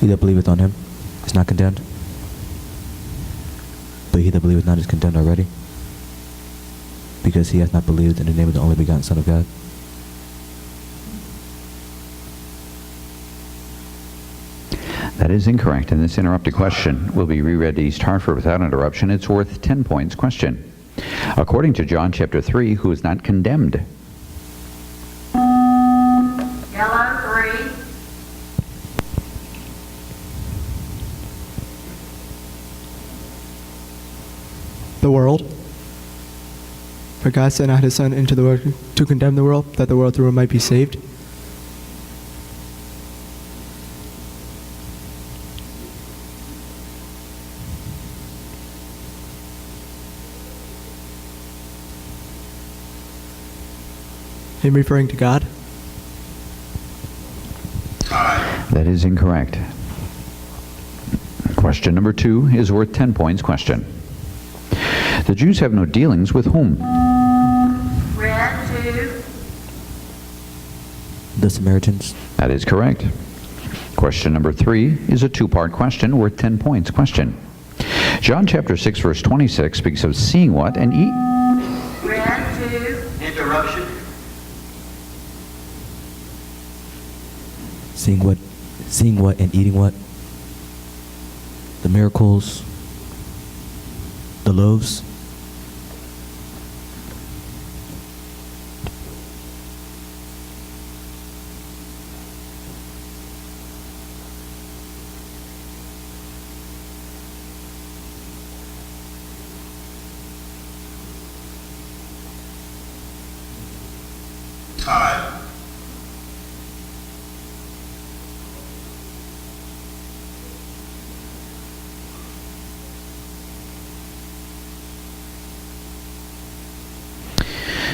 He that believeth on him is not condemned, but he that believeth not is condemned already, because he hath not believed in the name of the only begotten Son of God. That is incorrect, and this interrupted question will be reread to East Hartford without interruption. It's worth 10 points. Question. According to John chapter 3, who is not condemned? Yellow, 3. The world. For God sent not his Son into the world to condemn the world, that the world through him might be saved. Him referring to God? That is incorrect. Question number 2 is worth 10 points. Question. The Jews have no dealings with whom? Red, 2. The Samaritans. That is correct. Question number 3 is a two-part question worth 10 points. Question. John chapter 6 verse 26 speaks of seeing what and eat. Red, 2. Interruption. Seeing what and eating what? The miracles, the loaves. Time.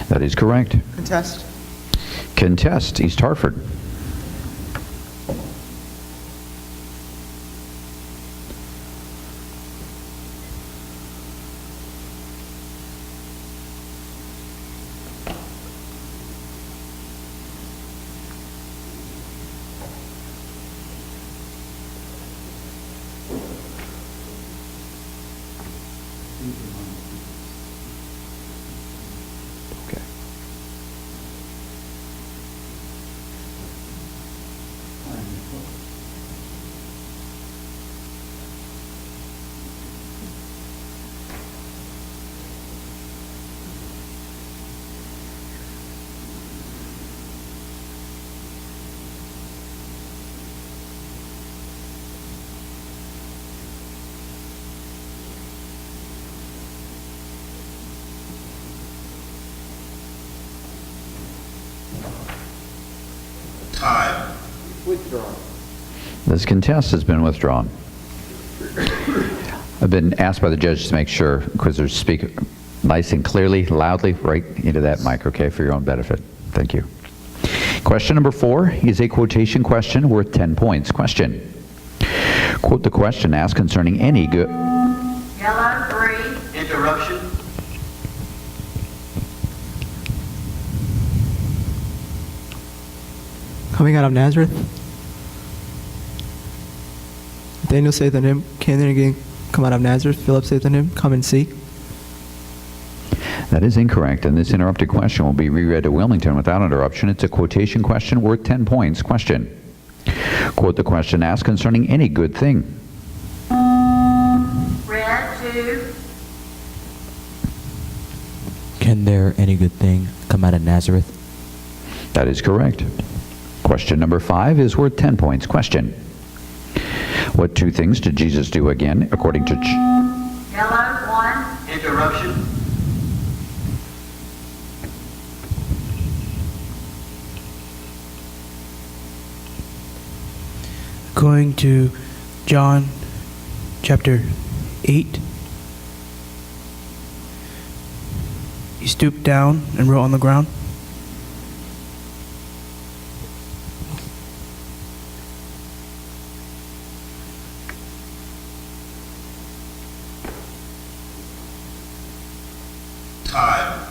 That is correct. Contest. Contest, East Hartford. Okay. Time. Withdrawn. This contest has been withdrawn. I've been asked by the judge to make sure, because there's speak nice and clearly, loudly, right into that mic, okay, for your own benefit. Thank you. Question number 4 is a quotation question worth 10 points. Question. Quote the question asked concerning any good... Yellow, 3. Interruption. Coming out of Nazareth. Daniel saith unto him, Can there again come out of Nazareth? Philip saith unto him, Come and see. That is incorrect, and this interrupted question will be reread to Wilmington without interruption. It's a quotation question worth 10 points. Question. Quote the question asked concerning any good thing. Red, 2. Can there any good thing come out of Nazareth? That is correct. Question number 5 is worth 10 points. Question. What 2 things did Jesus do again according to... Yellow, 1. Interruption. Going to John chapter 8. He stooped down and wrote on the ground. Time.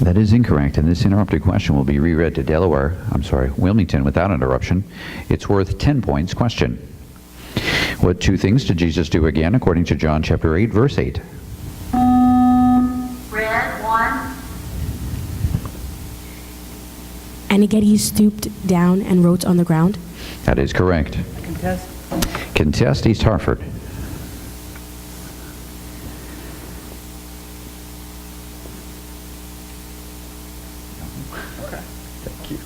That is incorrect, and this interrupted question will be reread to Wilmington without interruption. It's worth 10 points. Question. What two things did Jesus do again according to John chapter 8, verse 8? Red 1, And again he stooped down and wrote on the ground. That is correct. Contest. Contest East Hartford. Thank you.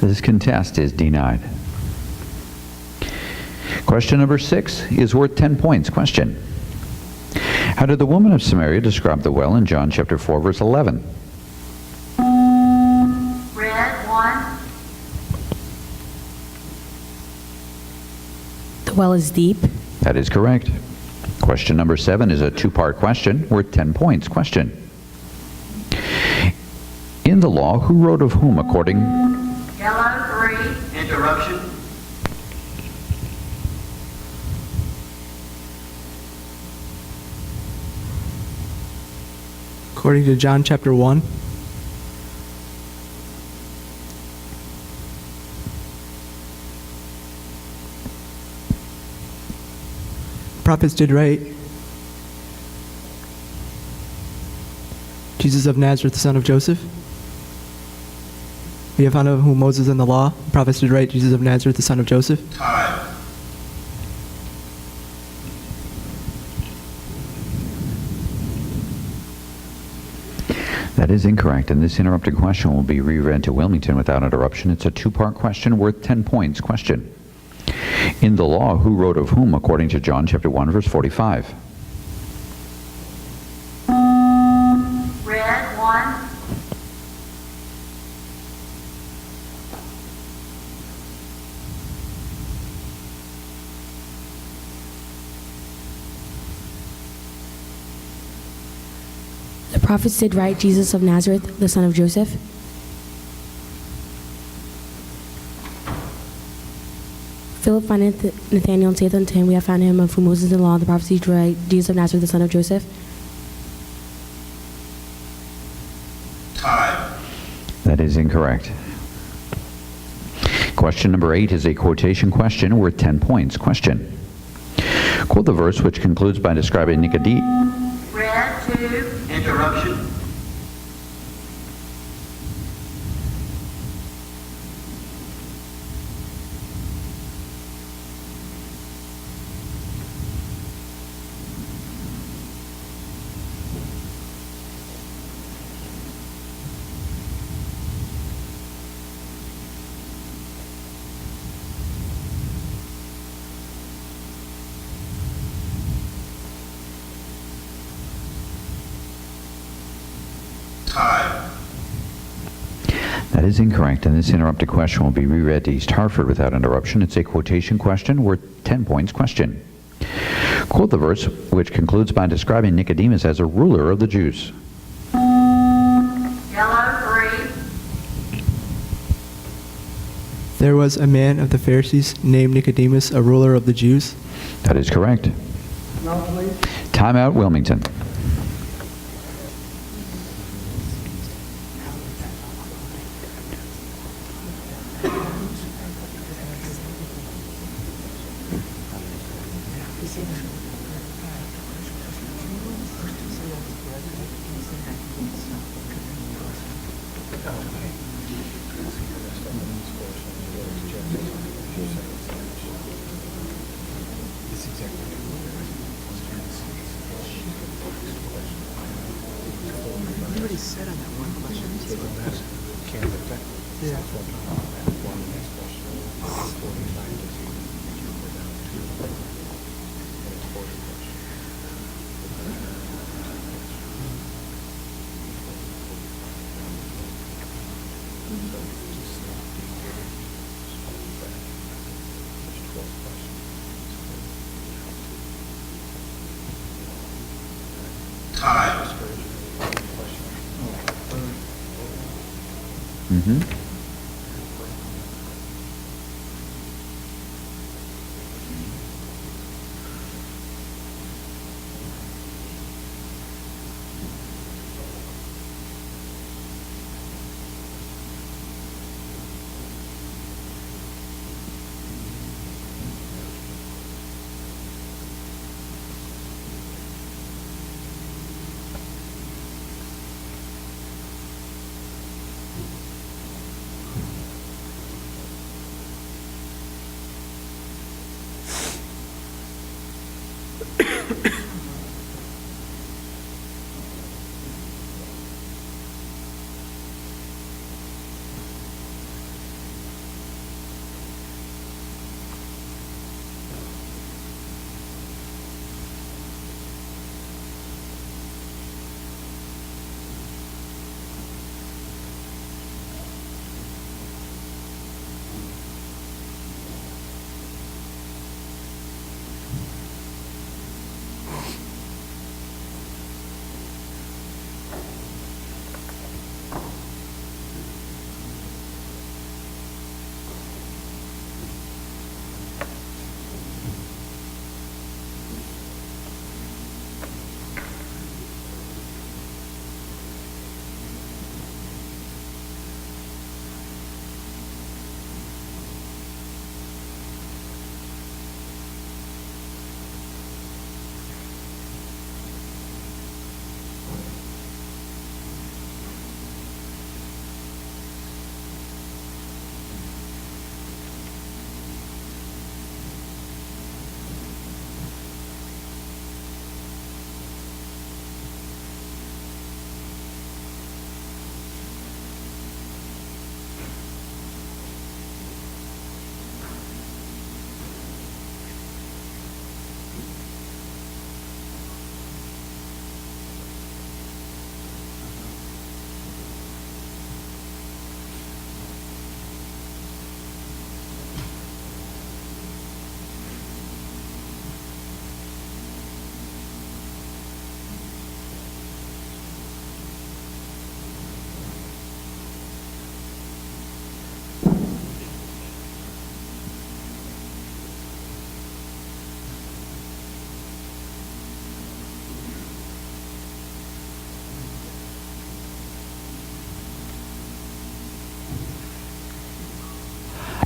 This contest is denied. Question number 6 is worth 10 points. Question. How did the woman of Samaria describe the well in John chapter 4, verse 11? red 1, The well is deep. That is correct. Question number 7 is a two-part question worth 10 points. Question. In the law, who wrote of whom according... yellow 3, Interruption. According to John chapter 1, prophets did right. Jesus of Nazareth, the son of Joseph. We have found out whom Moses in the law. Prophets did right. Jesus of Nazareth, the son of Joseph. Time. That is incorrect, and this interrupted question will be reread to Wilmington without interruption. It's a two-part question worth 10 points. Question. In the law, who wrote of whom according to John chapter 1, verse 45? red 1, The prophets did right. Jesus of Nazareth, the son of Joseph. Philip findeth Nathanael and saith unto him, We have found him of whom Moses in the law and the prophets did right, Jesus of Nazareth, the son of Joseph. Time. That is incorrect. Question number 8 is a quotation question worth 10 points. Question. Quote the verse which concludes by describing Nicodemus. red 2, Interruption. Time. That is incorrect, and this interrupted question will be reread to East Hartford without interruption. It's a quotation question worth 10 points. Question. Quote the verse which concludes by describing Nicodemus as a ruler of the Jews. Yellow 3. There was a man of the Pharisees named Nicodemus, a ruler of the Jews. That is correct. Timeout, Wilmington.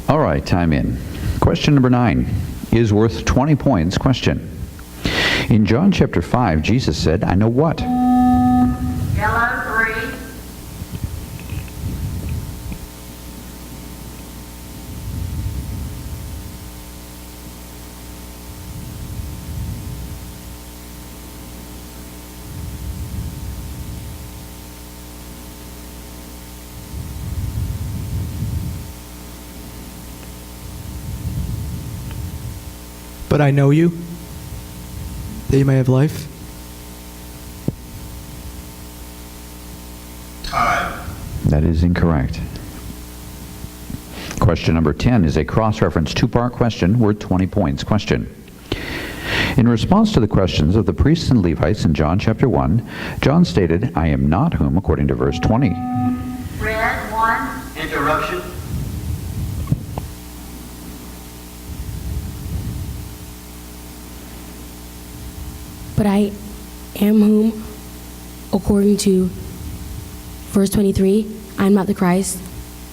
All right, time in. Question number 9 is worth 20 points. Question. In John chapter 5, Jesus said, I know what? Yellow 3. But I know you, that you may have life. That is incorrect. Question number 10 is a cross-reference two-part question worth 20 points. Question. In response to the questions of the priests and Levites in John chapter 1, John stated, I am not whom, according to verse 20. Red 1. Interruption. But I am whom, according to verse 23, I am not the Christ.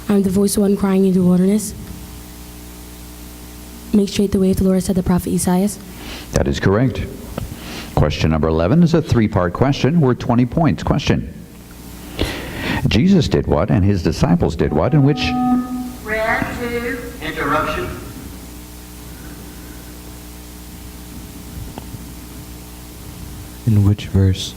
I am the voice of one crying in the wilderness. Make straight the way of the Lord, said the prophet Isaiah. That is correct. Question number 11 is a three-part question worth 20 points. Question. Jesus did what and his disciples did what in which... Red 2. Interruption. In which verse?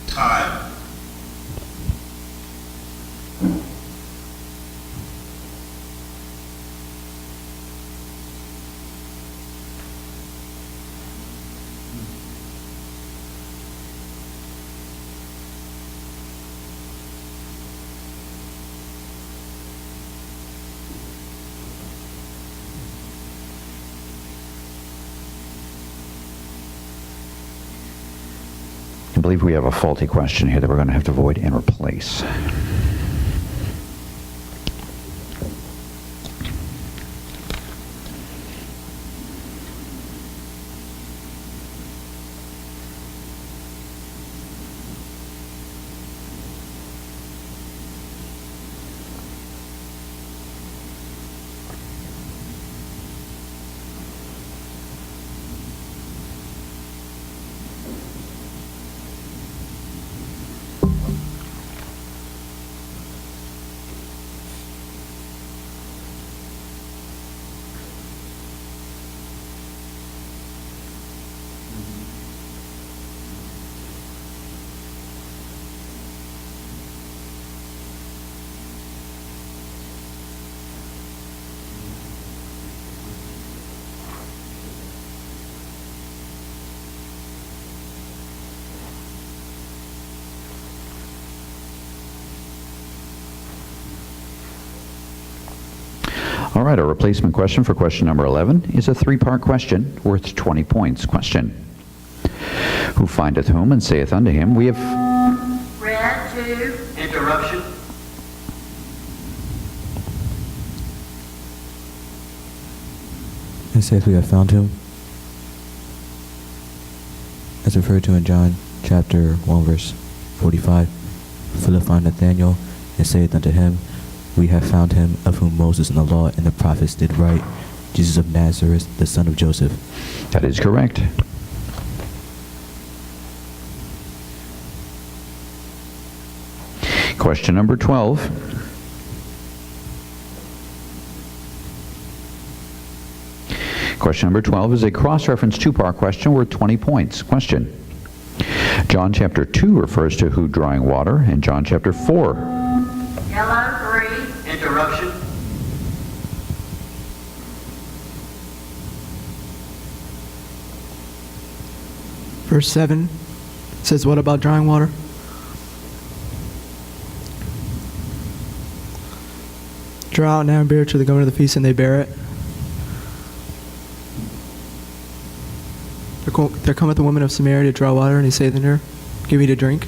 Time. I believe we have a faulty question here that we're going to have to void and replace. All right, our replacement question for question number 11 is a three-part question worth 20 points. Question. Who findeth whom and saith unto him, we have... Red 2. Interruption. It says we have found him. As referred to in John chapter 1 verse 45. Philip found Nathanael and saith unto him, we have found him of whom Moses and the law and the prophets did write, Jesus of Nazareth, the son of Joseph. That is correct. Question number 12. Question number 12 is a cross-reference two-part question worth 20 points. Question. John chapter 2 refers to who drawing water, and John chapter 4. Yellow 3. Interruption. Verse 7 says, what about drawing water? Draw out now and bear it to the governor of the feast, and they bear it. There cometh the woman of Samaria to draw water, and he saith unto her, give me to drink.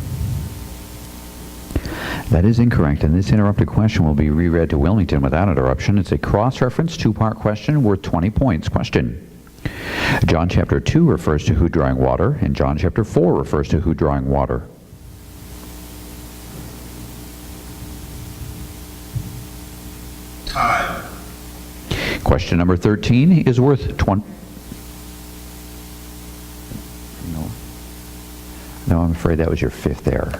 That is incorrect, and this interrupted question will be reread to Wilmington without interruption. It's a cross-reference two-part question worth 20 points. Question. John chapter 2 refers to who drawing water, and John chapter 4 refers to who drawing water. Time. Question number 13 is worth 20... No, I'm afraid that was your fifth error.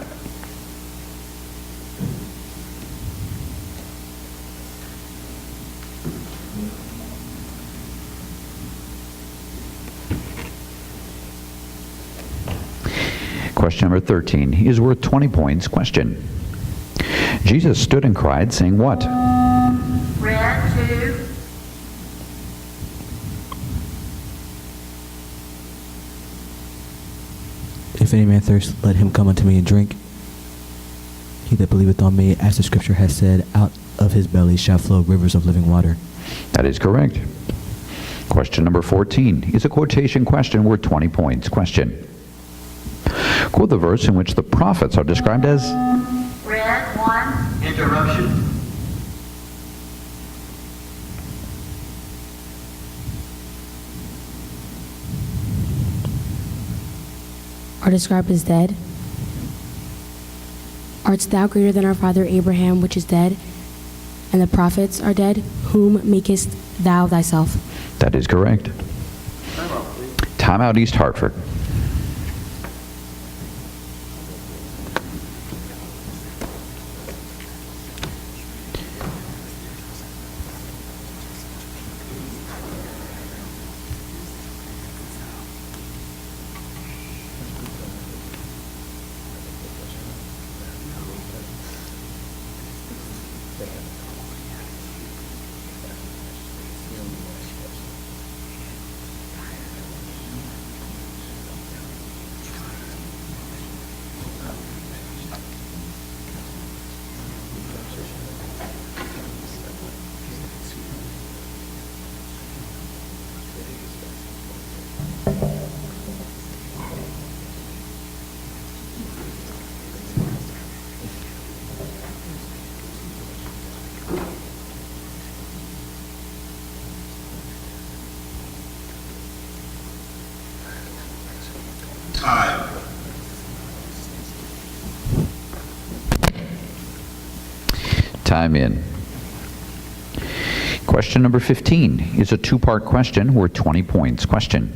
Question number 13 is worth 20 points. Question. Jesus stood and cried, saying what? Red 2. If any man thirst, let him come unto me and drink. He that believeth on me, as the scripture has said, out of his belly shall flow rivers of living water. That is correct. Question number 14 is a quotation question worth 20 points. Question. Quote the verse in which the prophets are described as... Red 1. Interruption. Are described as dead. Art thou greater than our father Abraham, which is dead, and the prophets are dead? Whom makest thou thyself? That is correct. Time out, East Hartford. Time. Time in. Question number 15 is a two-part question worth 20 points. Question.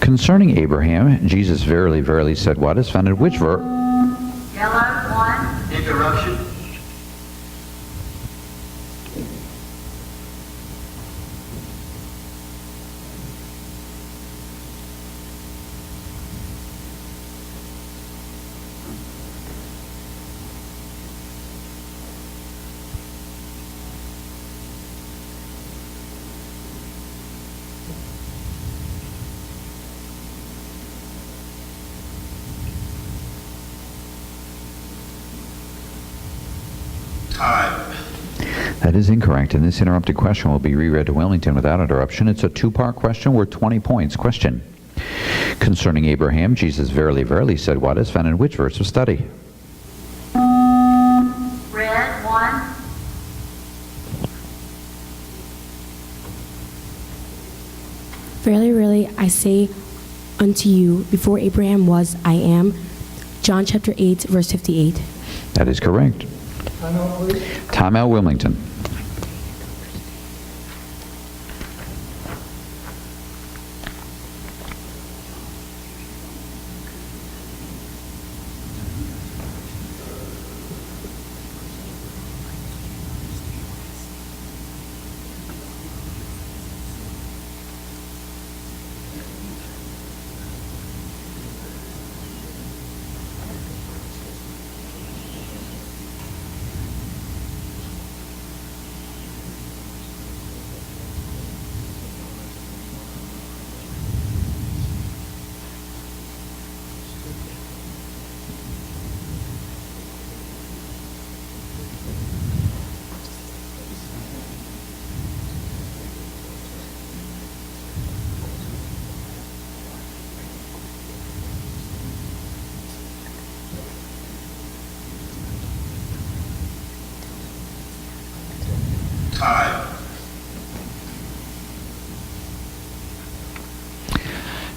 Concerning Abraham, Jesus verily, verily said what is found in which verse? Yellow 1. Interruption. Time. That is incorrect, and this interrupted question will be reread to Wilmington without interruption. It's a two-part question worth 20 points. Question. Concerning Abraham, Jesus verily, verily said what is found in which verse of study? Red 1. Verily, verily, I say unto you, before Abraham was, I am. John chapter 8, verse 58. That is correct. Time out, Wilmington. Time.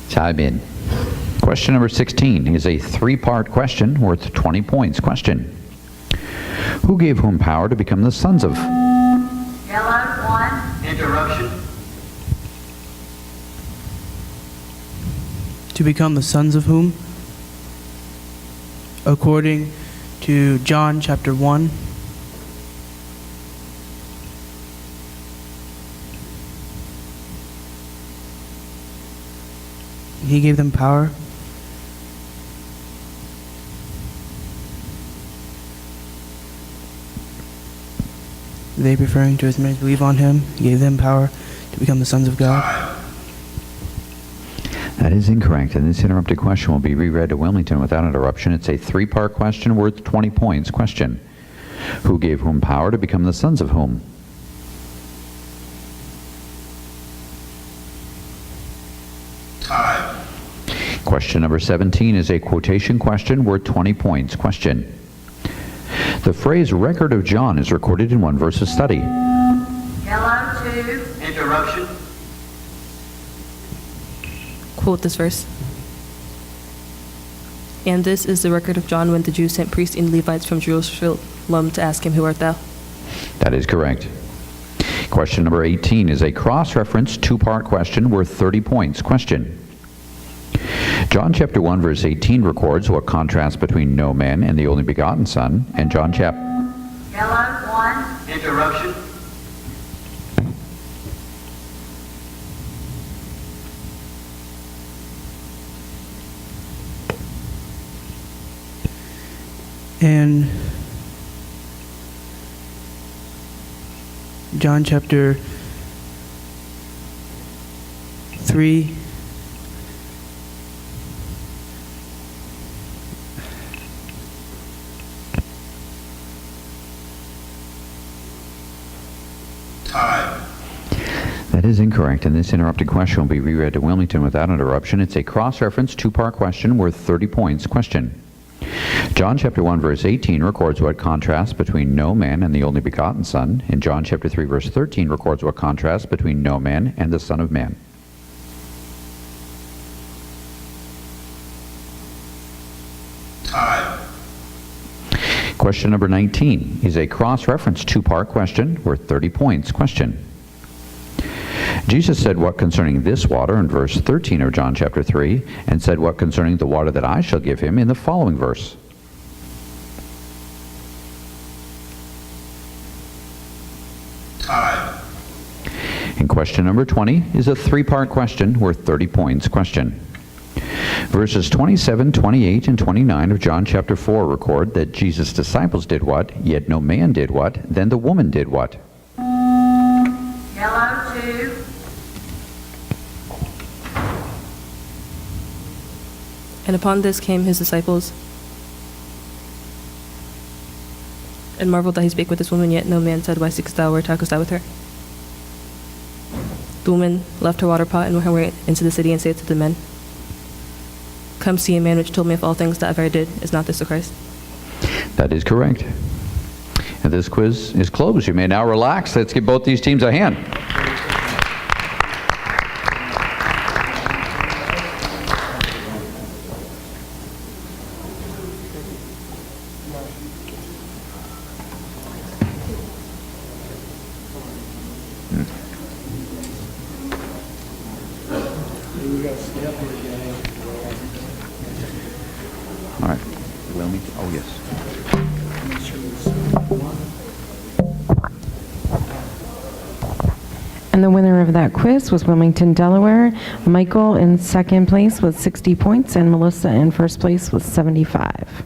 Time in. Question number 16 is a three-part question worth 20 points. Question. Who gave whom power to become the sons of? Yellow 1. Interruption. To become the sons of whom? According to John chapter 1. He gave them power. They, referring to as many as believe on him, he gave them power to become the sons of God. Time. That is incorrect, and this interrupted question will be reread to Wilmington without interruption. It's a three-part question worth 20 points. Question: who gave whom power to become the sons of whom? Time. Question number 17 is a quotation question worth 20 points. Question: the phrase record of John is recorded in one verse of study. Yellow 2, Interruption. Quote this verse. And this is the record of John when the Jews sent priests and Levites from Jerusalem to ask him, who art thou? That is correct. Question number 18 is a cross-reference two-part question worth 30 points. Question: John chapter 1 verse 18 records what contrast between no man and the only begotten Son, and John chapter... yellow 1, Interruption. And John chapter 3, Time. That is incorrect, and this interrupted question will be reread to Wilmington without interruption. It's a cross-reference two-part question worth 30 points. Question: John chapter 1 verse 18 records what contrast between no man and the only begotten Son, and John chapter 3 verse 13 records what contrast between no man and the Son of Man. Time. Question number 19 is a cross-reference two-part question worth 30 points. Question: Jesus said what concerning this water in verse 13 of John chapter 3, and said what concerning the water that I shall give him in the following verse. Time. And question number 20 is a three-part question worth 30 points. Question: verses 27, 28, and 29 of John chapter 4 record that Jesus' disciples did what, yet no man did what, then the woman did what. yellow 2, And upon this came his disciples, and marveled that he spake with this woman, yet no man said, why seekest thou, where talkest thou with her? The woman left her water pot and went her way into the city, and said to the men, come see a man which told me of all things that ever I did. Is not this the Christ? That is correct. And this quiz is closed. You may now relax. Let's give both these teams a hand. All right. Wilmington. Oh, yes. And the winner of that quiz was Wilmington, Delaware. Michael in second place with 60 points, and Melissa in first place with 75.